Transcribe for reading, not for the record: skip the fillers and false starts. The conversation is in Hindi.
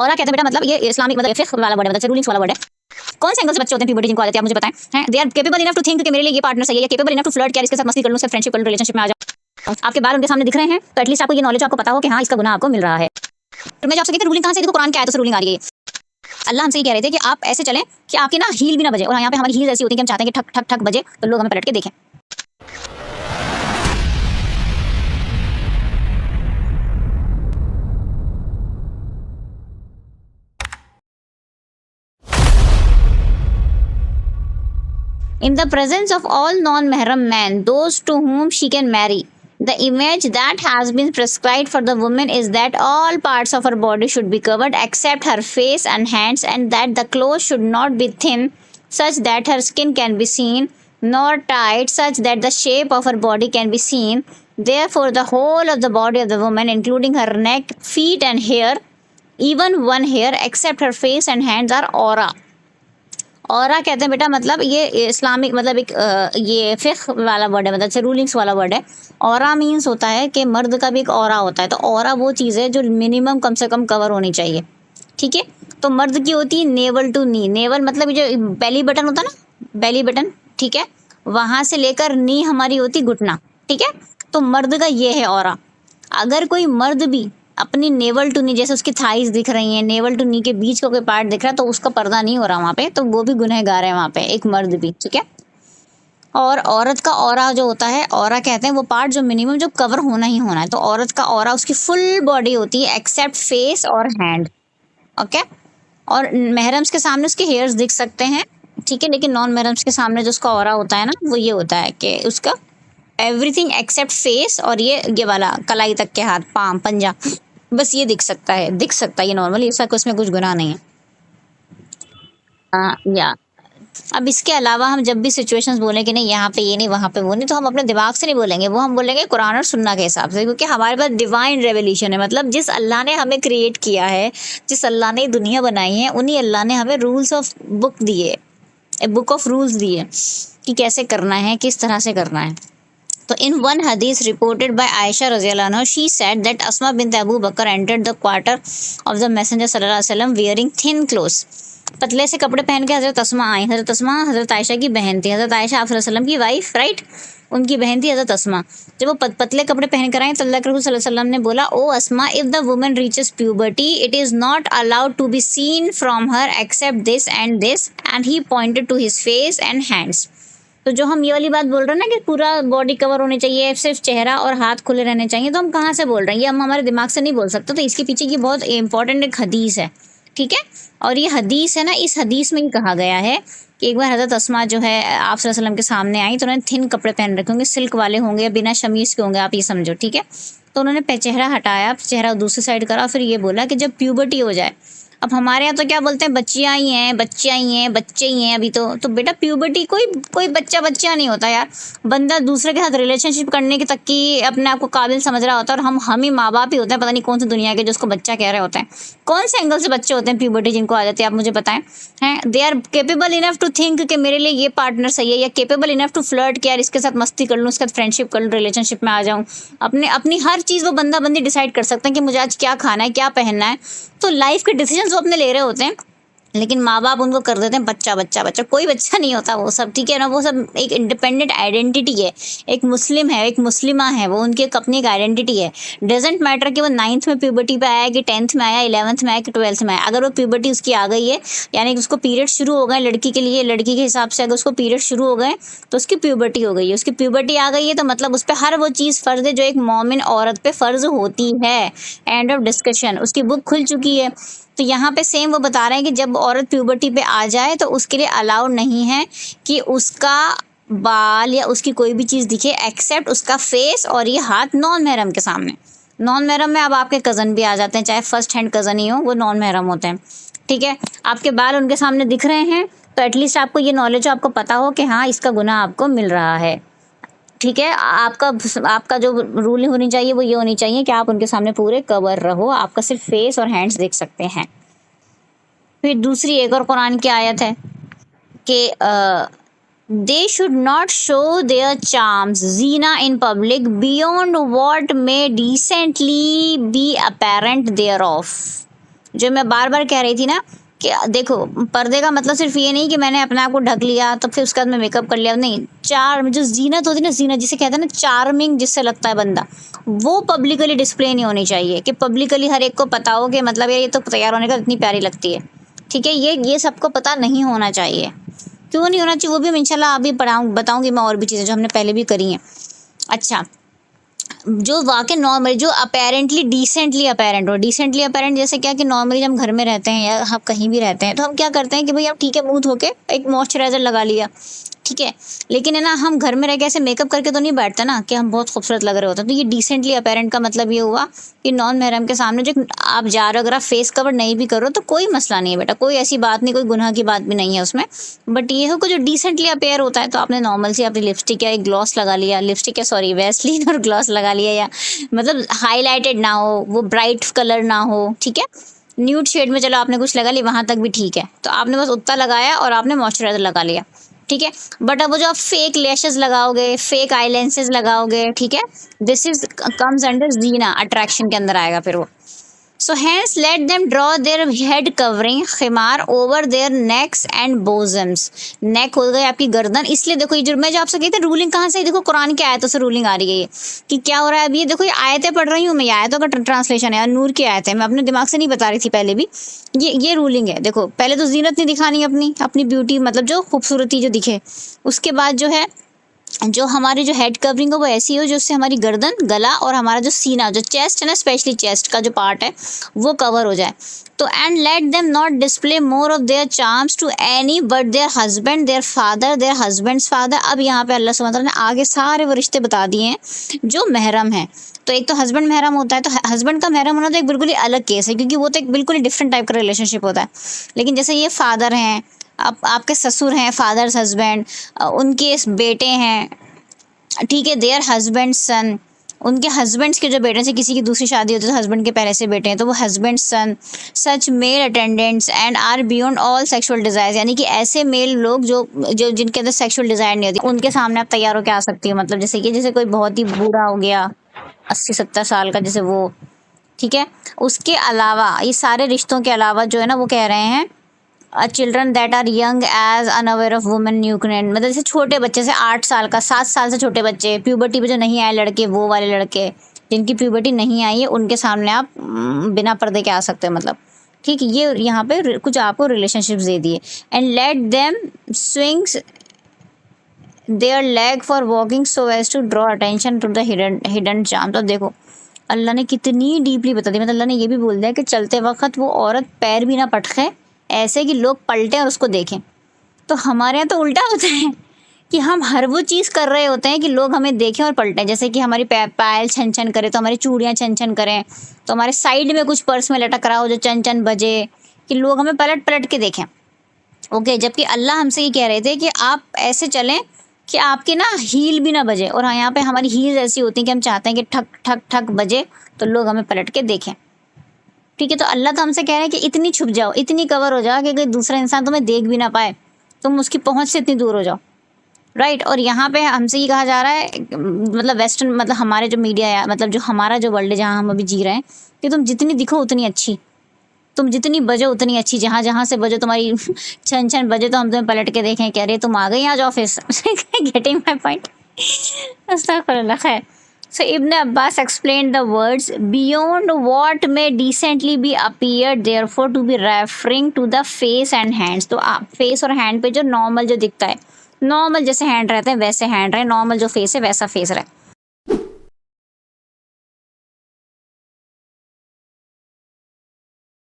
ऑरा कहते हैं बेटा मतलब ये इस्लामिक मतलब फिक्ह वाला वर्ड है, मतलब रूलिंग्स वाला वर्ड है। कौन से एंगल से बच्चे होते हैं प्यूबर्टी जिनको आते हैं आप मुझे बताएं हैं। They are capable enough to think कि मेरे लिए ये पार्टनर सही है, या केपेबल इनफ टू फ्लर्ट, क्या इसके साथ मस्ती कर लूं, इसके फ्रेंडशिप कर लूं, रिलेशनशिप में आ जाऊं। आपके बाल उनके सामने दिख रहे हैं तो एटलीस्ट आपको ये नॉलेज आपको पता हो कि हाँ इसका गुनाह आपको मिल रहा है। तो मैं आपसे कहती रूलिंग कहां से, देखो कुरान की आयतों से रूलिंग आ रही है। अल्लाह हमसे ये कह रहे थे कि आप ऐसे चलें कि आपके ना हील भी ना बजे, और यहाँ पे हमारी हील ऐसी होती है कि हम चाहते हैं कि ठक ठक ठक बजे तो लोग हमें पलट के देखें। In the presence of all non-mahram men, those to whom she can marry, the image that has been prescribed for the woman is that all parts of her body should be covered except her face and hands, and that the clothes should not be thin, such that her skin can be seen, nor tight, such that the shape of her body can be seen. Therefore, the whole of the body of the woman, including her neck, feet, and hair, even one hair except her face and hands, are aura. औरा कहते हैं बेटा मतलब ये इस्लामिक मतलब एक ये फिक्ह वाला वर्ड है, मतलब रूलिंग्स वाला वर्ड है। औरा मीन्स होता है कि मर्द का भी एक औरा होता है, तो औरा वो चीज़ है जो मिनिमम कम से कम कवर होनी चाहिए, ठीक है। तो मर्द की होती है नेवल टू नी, नेवल मतलब जो बेली बटन होता है ना, बेली बटन, ठीक है, वहाँ से लेकर नी हमारी होती घुटना, ठीक है। तो मर्द का ये है औरा। अगर कोई मर्द भी अपनी नेवल टू नी, जैसे उसकी थाइज दिख रही हैं, नेवल टू नी के बीच का कोई पार्ट दिख रहा है, तो उसका पर्दा नहीं हो रहा वहाँ पे, तो वो भी गुनहगार है वहाँ पे, एक मर्द भी, ठीक है। और औरत का औरा जो होता है, औरा कहते हैं वो पार्ट जो मिनिमम जो कवर होना ही होना है। तो औरत का औरा उसकी फुल बॉडी होती है एक्सेप्ट फेस और हैंड, ओके। और महरम्स के सामने उसके हेयर्स दिख सकते हैं, ठीक है, लेकिन नॉन महरम्स के सामने जो उसका औरा होता है ना, वो ये होता है कि उसका एवरीथिंग एक्सेप्ट फेस और ये वाला कलाई तक के हाथ, पाम, पंजा, बस ये दिख सकता है, ये नॉर्मली, ऐसा उसमें कुछ गुनाह नहीं है। या अब इसके अलावा हम जब भी सिचुएशंस बोलें कि नहीं यहाँ पे ये नहीं वहाँ पे वो नहीं, तो हम अपने दिमाग से नहीं बोलेंगे, वो हम बोलेंगे कुरान और सुन्ना के हिसाब से, क्योंकि हमारे पास डिवाइन रेवल्यूशन है। मतलब जिस अल्लाह ने हमें क्रिएट किया है, जिस अल्लाह ने दुनिया बनाई है, उन्हीं अल्लाह ने हमें रूल्स ऑफ बुक दिए, ए बुक ऑफ रूल्स दिए कि कैसे करना है, किस तरह से करना है। तो in one hadith reported by Aisha radhiyallahu anha, she said that Asma bint Abu Bakr entered the quarter of the Messenger sallallahu alaihi wasallam wearing thin clothes. पतले से कपड़े पहन के हजरत अस्मा आई। हजरत अस्मा हजरत आयशा की बहन थी। हजरत आयशा आप वसल्लम की वाइफ, राइट, उनकी बहन थी हजरत अस्मा। जब वो पतले कपड़े पहन कर आई तो अल्लाह के रसूल सल्लल्लाहु अलैहि वसल्लम ने बोला, O Asma, if the woman reaches puberty it is not allowed to be seen from her except this, and he pointed to his face and hands. तो जो हम ये वाली बात बोल रहे हैं ना कि पूरा बॉडी कवर होनी चाहिए, सिर्फ चेहरा और हाथ खुले रहने चाहिए, तो हम कहाँ से बोल रहे हैं, ये हम हमारे दिमाग से नहीं बोल सकते। तो इसके पीछे की बहुत इंपॉर्टेंट एक हदीस है, ठीक है। और ये हदीस है ना, इस हदीस में ही कहा गया है कि एक बार हज़रत अस्मा जो है आप सल्लल्लाहु अलैहि वसल्लम के सामने आई, तो उन्होंने थिन कपड़े पहन रखे होंगे, सिल्क वाले होंगे या बिना शमीज़ के होंगे, आप ये समझो, ठीक है। तो उन्होंने चेहरा हटाया, चेहरा दूसरी साइड करा, फिर ये बोला कि जब प्यूबर्टी हो जाए, अब हमारे यहाँ तो क्या बोलते हैं, बच्चियाँ ही हैं, बच्चे ही हैं अभी तो बेटा प्यूबर्टी कोई बच्चा नहीं होता यार। बंदा दूसरे के साथ रिलेशनशिप करने के तक की अपने आप को काबिल समझ रहा होता है, और हम ही माँ बाप ही होते हैं, पता नहीं कौन सी दुनिया के जो उसको बच्चा कह रहे होते हैं। कौन से एंगल से बच्चे होते हैं प्यूबर्टी जिनको आ जाती है, आप मुझे बताएं हैं। They are capable enough to think कि मेरे लिए ये पार्टनर सही है, या केपेबल इनफ टू फ्लर्ट कि यार इसके साथ मस्ती कर लूँ, इसके साथ फ्रेंडशिप कर लूँ, रिलेशनशिप में आ जाऊँ। अपनी हर चीज़ वो बंदी डिसाइड कर सकते हैं कि मुझे आज क्या खाना है, क्या पहनना है। तो लाइफ के डिसीजन वो अपने ले रहे होते हैं, लेकिन माँ बाप उनको कर देते हैं बच्चा। कोई बच्चा नहीं होता वो सब, ठीक है ना। वो सब एक इंडिपेंडेंट आइडेंटिटी है, एक मुस्लिम है, एक मुस्लिमा है, वो उनकी एक अपनी एक आइडेंटिटी है। डजेंट मैटर कि वो 9th में प्यूबर्टी पे आया, कि 10th में आया, 11th में आया, कि 12th में आया। अगर वो प्यूबर्टी उसकी आ गई है, यानी कि उसको पीरियड शुरू हो गए, लड़की के लिए, लड़की के हिसाब से अगर उसको पीरियड शुरू हो गए तो उसकी प्यूबर्टी हो गई है। उसकी प्यूबर्टी आ गई है तो मतलब उस पर हर वो चीज़ फ़र्ज है जो एक मोमिन औरत पे फ़र्ज होती है। एंड ऑफ डिस्कशन, उसकी बुक खुल चुकी है। तो यहाँ पे सेम वो बता रहे हैं कि जब औरत प्यूबर्टी पे आ जाए तो उसके लिए अलाउड नहीं है कि उसका बाल या उसकी कोई भी चीज़ दिखे एक्सेप्ट उसका फेस और ये हाथ नॉन महरम के सामने। नॉन महरम में अब आपके कज़न भी आ जाते हैं, चाहे फर्स्ट हैंड कज़न ही हो, वो नॉन महरम होते हैं, ठीक है। आपके बाल उनके सामने दिख रहे हैं तो एटलीस्ट आपको ये नॉलेज हो, आपको पता हो कि हाँ इसका गुनाह आपको मिल रहा है, ठीक है। आपका जो रूल होनी चाहिए वो ये होनी चाहिए कि आप उनके सामने पूरे कवर रहो, आपका सिर्फ फेस और हैंड्स देख सकते हैं। फिर दूसरी एक और कुरान की आयत है कि they should not show their charms जीना in public beyond what may decently be apparent thereof. जो मैं बार बार कह रही थी ना कि देखो, पर्दे का मतलब सिर्फ ये नहीं कि मैंने अपने आप को ढक लिया तो फिर उसके बाद मैं मेकअप कर लिया, नहीं। चार जो जीनत होती है ना, जीनत जिसे कहते हैं ना, चार्मिंग जिससे लगता है बंदा, वो पब्लिकली डिस्प्ले नहीं होनी चाहिए कि पब्लिकली हर एक को पता हो कि मतलब ये तो तैयार होने का इतनी प्यारी लगती है, ठीक है। ये सबको पता नहीं होना चाहिए। क्यों नहीं होना चाहिए वो भी हम इंशाल्लाह अभी बताऊंगी मैं, और भी चीज़ें जो हमने पहले भी करी हैं। अच्छा, जो वाकई नॉर्मल, जो अपेरेंटली डिसेंटली अपेरेंट हो, डिसेंटली अपेरेंट जैसे क्या कि नॉर्मली हम घर में रहते हैं या हम कहीं भी रहते हैं तो हम क्या करते हैं कि भाई अब ठीक है, मुंह धो के एक मॉइस्चराइजर लगा लिया, ठीक है। लेकिन है ना, हम घर में रह के ऐसे मेकअप करके तो नहीं बैठते ना कि हम बहुत खूबसूरत लग रहे होते हैं। तो ये डिसेंटली अपेरेंट का मतलब ये हुआ कि नॉन महरम के सामने जो आप जा रहे हो, अगर आप फेस कवर नहीं भी करो तो कोई मसला नहीं है बेटा, कोई ऐसी बात नहीं, कोई गुनाह की बात भी नहीं है उसमें। बट ये हो कि जो डिसेंटली अपेयर होता है, तो आपने नॉर्मल सी अपनी लिपस्टिक या एक ग्लॉस लगा लिया, लिपस्टिक या सॉरी वैसलीन और ग्लॉस लगा लिया, या मतलब हाईलाइटेड ना हो, वो ब्राइट कलर ना हो, ठीक है। न्यूड शेड में चलो आपने कुछ लगा लिया, वहां तक भी ठीक है। तो आपने बस उतना लगाया और आपने मॉइस्चराइजर लगा लिया, ठीक है। बट अब वो जो आप फेक लैशेस लगाओगे, फेक आई लेंसेज लगाओगे, ठीक है, दिस इज कम्स अंडर जीना, अट्रैक्शन के अंदर आएगा फिर वो। So hence let them draw their head covering खिमार over their necks and bosoms। neck हो गई आपकी गर्दन। इसलिए देखो ये जो मैं जो आपसे कहती थी रूलिंग कहाँ से है, देखो कुरान की आयतों से रूलिंग आ रही है ये कि क्या हो रहा है। अभी ये देखो, ये आयतें पढ़ रही हूँ मैं, ये आयतों का ट्रांसलेशन है और नूर की आयत है, मैं अपने दिमाग से नहीं बता रही थी पहले भी। ये रूलिंग है। देखो पहले तो जीनत नहीं दिखानी अपनी अपनी ब्यूटी, मतलब जो खूबसूरती जो दिखे। उसके बाद जो है, जो हमारी जो हेड कवरिंग हो वो ऐसी हो जो उससे हमारी गर्दन, गला और हमारा जो सीना, जो चेस्ट है ना, स्पेशली चेस्ट का जो पार्ट है वो कवर हो जाए। तो and let them not display more of their charms to any but their husband, their father, their husbands father. अब यहाँ पे अल्लाह सुब्हानहू तआला ने आगे सारे वो रिश्ते बता दिए हैं जो महरम है। तो एक तो हस्बैंड महरम होता है, तो हस्बैंड का महरम होना तो एक बिल्कुल ही अलग केस है, क्योंकि वो तो एक बिल्कुल ही डिफरेंट टाइप का रिलेशनशिप होता है। लेकिन जैसे ये फादर हैं, आपके ससुर हैं, फादर्स हस्बैंड, उनके बेटे हैं, ठीक है, देयर हस्बैंड सन, उनके हस्बैंड्स के जो बेटे से किसी की दूसरी शादी होती है तो हस्बैंड के पहले से बेटे हैं तो वो husband son. Such male attendants and are beyond all sexual desire, यानी कि ऐसे मेल लोग जो जो जिनके अंदर सेक्सुअल डिजायर नहीं होती, उनके सामने आप तैयार होकर आ सकती हो। मतलब जैसे कोई बहुत ही बूढ़ा हो गया 80-70 साल का, जैसे वो, ठीक है। उसके अलावा ये सारे रिश्तों के अलावा जो है ना, वो कह रहे हैं children that are young age unaware of women न्यूक्रेन, मतलब जैसे छोटे बच्चे से 8 साल का, 7 साल से छोटे बच्चे, प्यूबर्टी पे जो नहीं आए लड़के, वो वाले लड़के जिनकी प्यूबर्टी नहीं आई है, उनके सामने आप बिना पर्दे के आ सकते हैं, मतलब ठीक है। ये यहाँ पे कुछ आपको रिलेशनशिप्स दे दिए। And let them swings their leg for walking so as to draw attention to the hidden charm. तो देखो अल्लाह ने कितनी डीपली बता दी, मतलब अल्लाह ने ये भी बोल दिया कि चलते वक्त वो औरत पैर भी ना पटके, ऐसे कि लोग पलटें और उसको देखें। तो हमारे यहाँ तो उल्टा होता है कि हम हर वो चीज़ कर रहे होते हैं कि लोग हमें देखें और पलटें। जैसे कि हमारी पायल छन छन करे तो हमारी चूड़ियाँ छन छन करें, तो हमारे साइड में कुछ पर्स में लटक रहा हो जो चन चन बजे, कि लोग हमें पलट पलट के देखें। ओके, जबकि अल्लाह हमसे ये कह रहे थे कि आप ऐसे चलें कि आपके ना हील भी ना बजे। और यहाँ पे हमारी हील्स ऐसी होती हैं कि हम चाहते हैं कि ठक ठक ठक बजे तो लोग हमें पलट के देखें, ठीक है। तो अल्लाह तो हमसे कह रहे हैं कि इतनी छुप जाओ, इतनी कवर हो जाओ कि कोई दूसरा इंसान तुम्हें देख भी ना पाए, तुम उसकी पहुंच से इतनी दूर हो जाओ, राइट। और यहाँ पे हमसे ये कहा जा रहा है, मतलब वेस्टर्न, मतलब हमारे जो मीडिया है, मतलब जो हमारा जो वर्ल्ड है जहाँ हम अभी जी रहे हैं, कि तुम जितनी दिखो उतनी अच्छी, तुम जितनी बजो उतनी अच्छी, जहाँ जहाँ से बजो तुम्हारी छन छन बजे तो हम तुम्हें पलट के देखें, कह रहे तुम आ गई आज ऑफिस। Getting my point. अस्तगफिरुल्लाह। खैर, so Ibn Abbas explained the words beyond what may decently be appeared, therefore to be referring to the face and hands। तो फेस और हैंड पे जो नॉर्मल जो दिखता है, नॉर्मल जैसे हैंड रहते हैं वैसे हैंड रहे, नॉर्मल जो फेस है वैसा फेस रहे।